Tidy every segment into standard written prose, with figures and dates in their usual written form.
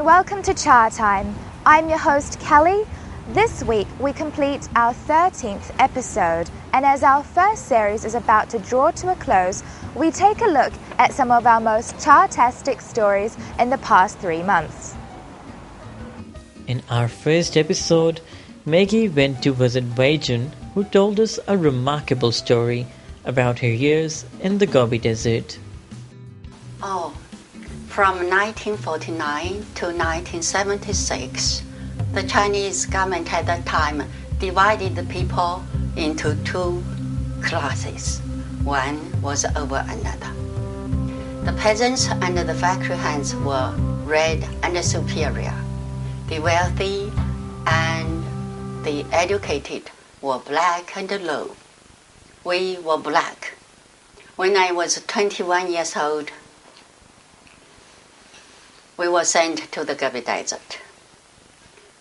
and welcome to Chatime. I'm your host Kelly. This week we complete our 13th episode, and as our first series is about to draw to a close, we take a look at some of our most chartastic stories in the past 3 months. In our first episode, Maggie went to visit Wei Jun, who told us a remarkable story about her years in the Gobi Desert. From 1949 to 1976, the Chinese government at that time divided the people into 2 classes. One was over another. The peasants and the factory hands were red and superior. The wealthy and the educated were black and low. We were black. When I was 21 years old, we were sent to the Gobi Desert.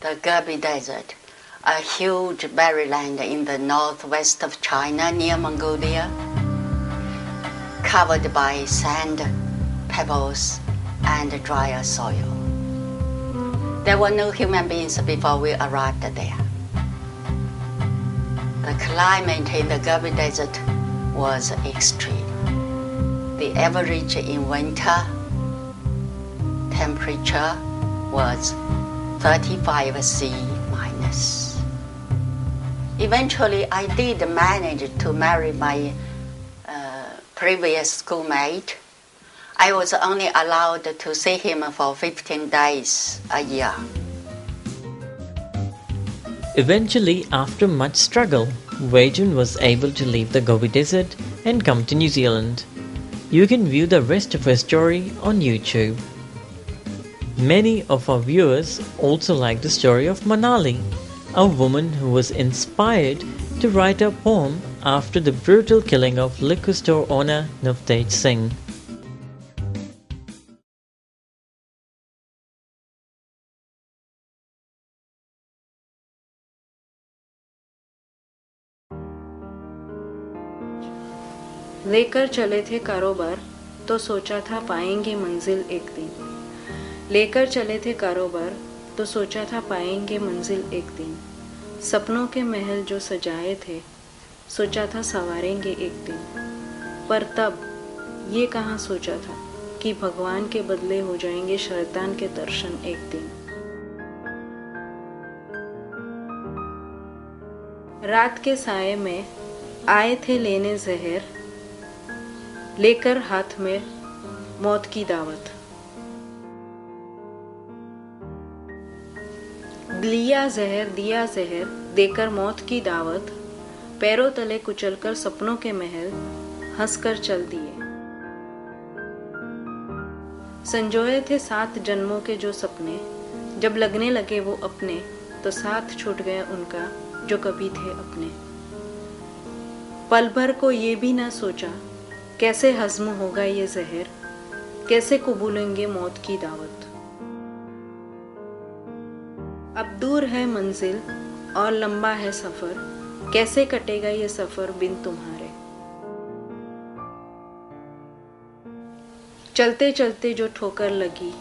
The Gobi Desert, a huge barren land in the northwest of China near Mongolia, covered by sand, pebbles, and drier soil. There were no human beings before we arrived there. The climate in the Gobi Desert was extreme. The average in winter temperature was 35 C minus. Eventually, I did manage to marry my previous schoolmate. I was only allowed to see him for 15 days a year. Eventually, after much struggle, Wei Jun was able to leave the Gobi Desert and come to New Zealand. You can view the rest of her story on YouTube. Many of our viewers also like the story of Manali, a woman who was inspired to write a poem after the brutal killing of liquor store owner Navtej Singh. लेकर चले थे कारोबार तो सोचा था पाएंगे मंजिल एक दिन। लेकर चले थे कारोबार तो सोचा था पाएंगे मंजिल एक दिन। सपनों के महल जो सजाए थे सोचा था संवारेंगे एक दिन। पर तब ये कहाँ सोचा था कि भगवान के बदले हो जाएंगे शैतान के दर्शन एक दिन। रात के साये में आए थे लेने जहर, लेकर हाथ में मौत की दावत। दिया जहर देकर मौत की दावत, पैरों तले कुचलकर सपनों के महल हंसकर चल दिए। संजोए थे 7 जन्मों के जो सपने, जब लगने लगे वो अपने तो साथ छूट गया उनका जो कभी थे अपने। पल भर को ये भी ना सोचा कैसे हजम होगा ये जहर, कैसे कबूलेंगे मौत की दावत। अब दूर है मंजिल और लंबा है सफर, कैसे कटेगा ये सफर बिन तुम्हारे। चलते चलते जो ठोकर लगी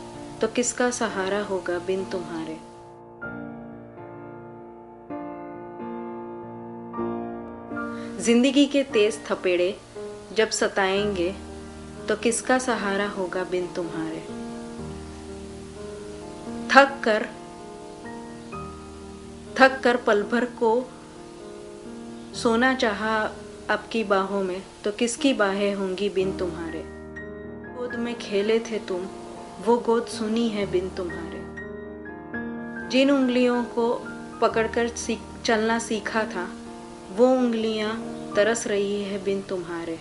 तो किसका सहारा होगा बिन तुम्हारे। जिंदगी के तेज थपेड़े जब सताएंगे तो किसका सहारा होगा बिन तुम्हारे। थक कर पल भर को सोना चाहा आपकी बाहों में तो किसकी बाहें होंगी बिन तुम्हारे। गोद में खेले थे तुम वो गोद सुनी है बिन तुम्हारे। जिन उंगलियों को पकड़कर चलना सीखा था वो उंगलियां तरस रही है बिन तुम्हारे।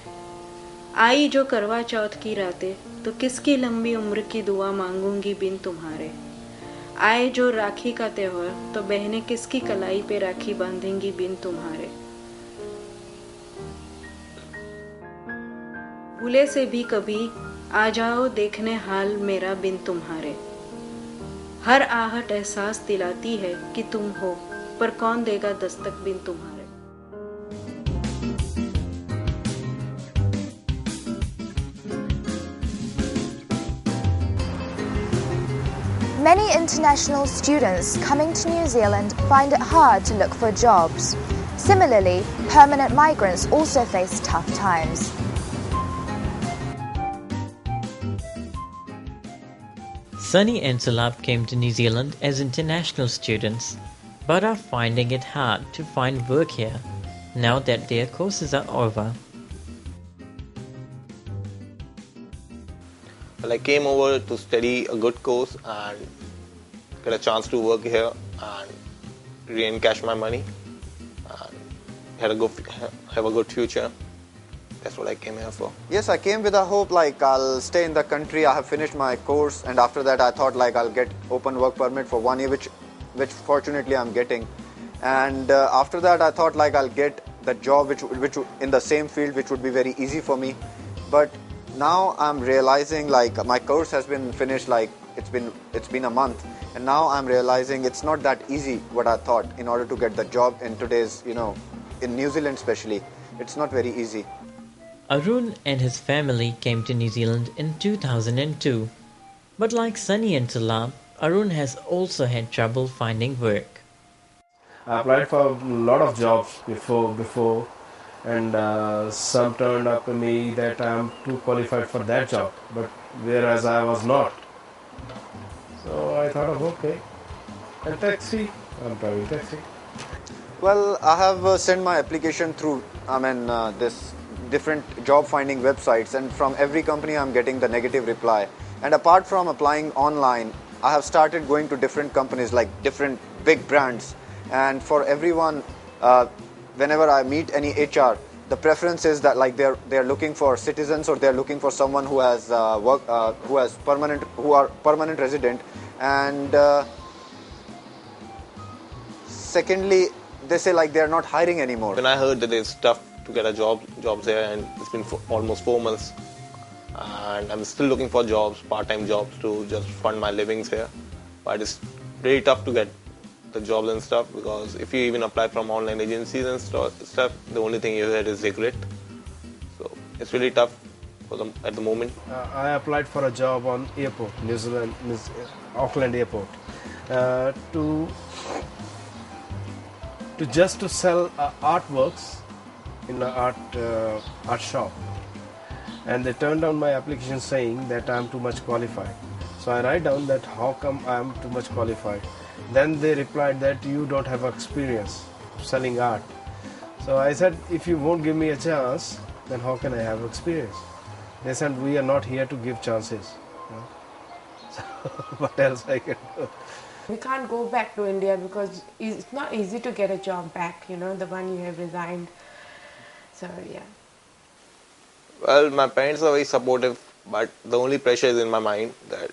आई जो करवा चौथ की रातें तो किसकी लंबी उम्र की दुआ मांगूंगी बिन तुम्हारे। आए जो राखी का त्योहार तो बहनें किसकी कलाई पे राखी बांधेंगी बिन तुम्हारे। भूले से भी कभी आ जाओ देखने हाल मेरा बिन तुम्हारे। हर आहट एहसास दिलाती है कि तुम हो, पर कौन देगा दस्तक बिन तुम्हारे। Many international students coming to New Zealand find it hard to look for jobs. Similarly, permanent migrants also face tough times. Sunny and Sulab came to New Zealand as international students, but are finding it hard to find work here now that their courses are over. Well, I came over to study a good course and get a chance to work here and re-encash my money and have a good future. That's what I came here for. Yes, I came with a hope like I'll stay in the country. I have finished my course, and after that I thought like I'll get open work permit for 1 year, which fortunately I'm getting. And after that I thought like I'll get the job which in the same field, which would be very easy for me. But now I'm realizing like my course has been finished, like it's been a month, and now I'm realizing it's not that easy what I thought. In order to get the job in today's, in New Zealand especially, it's not very easy. Arun and his family came to New Zealand in 2002. But like Sunny and Sulab, Arun has also had trouble finding work. I applied for a lot of jobs before and some turned up to me that I am too qualified for that job, but whereas I was not. So I thought of okay, and taxi, I'm driving taxi. Well, I have sent my application through this different job finding websites, and from every company I'm getting the negative reply. And apart from applying online, I have started going to different companies, like different big brands, and for everyone, whenever I meet any HR, the preference is that like they're looking for citizens, or they're looking for someone who has who are permanent resident, and secondly, they say like they're not hiring anymore. When I heard that it's tough to get a jobs here, and it's been almost 4 months, and I'm still looking for jobs, part-time jobs to just fund my livings here. But it's really tough to get the jobs and stuff, because if you even apply from online agencies and stuff, the only thing you hear is regret. So it's really tough for them at the moment. I applied for a job on airport, New Zealand, Auckland airport, to sell artworks in an art shop, and they turned down my application saying that I am too much qualified. So I write down that how come I am too much qualified. Then they replied that you don't have experience selling art. So I said, if you won't give me a chance, then how can I have experience? They said, we are not here to give chances. So what else I can do? We can't go back to India because it's not easy to get a job back, the one you have resigned. So, yeah. Well, my parents are very supportive, but the only pressure is in my mind that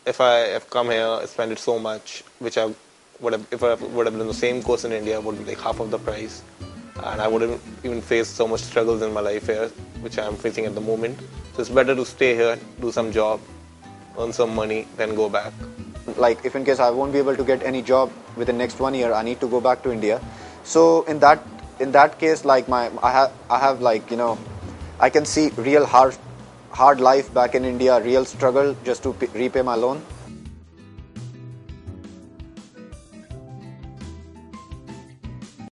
if I have come here, spent it so much, which if I would have done the same course in India, would be like half of the price, and I wouldn't even face so much struggles in my life here, which I am facing at the moment. So it's better to stay here, do some job, earn some money, then go back. Like if in case I won't be able to get any job within next 1 year, I need to go back to India. So in that case, like I have like I can see real hard life back in India, real struggle just to repay my loan.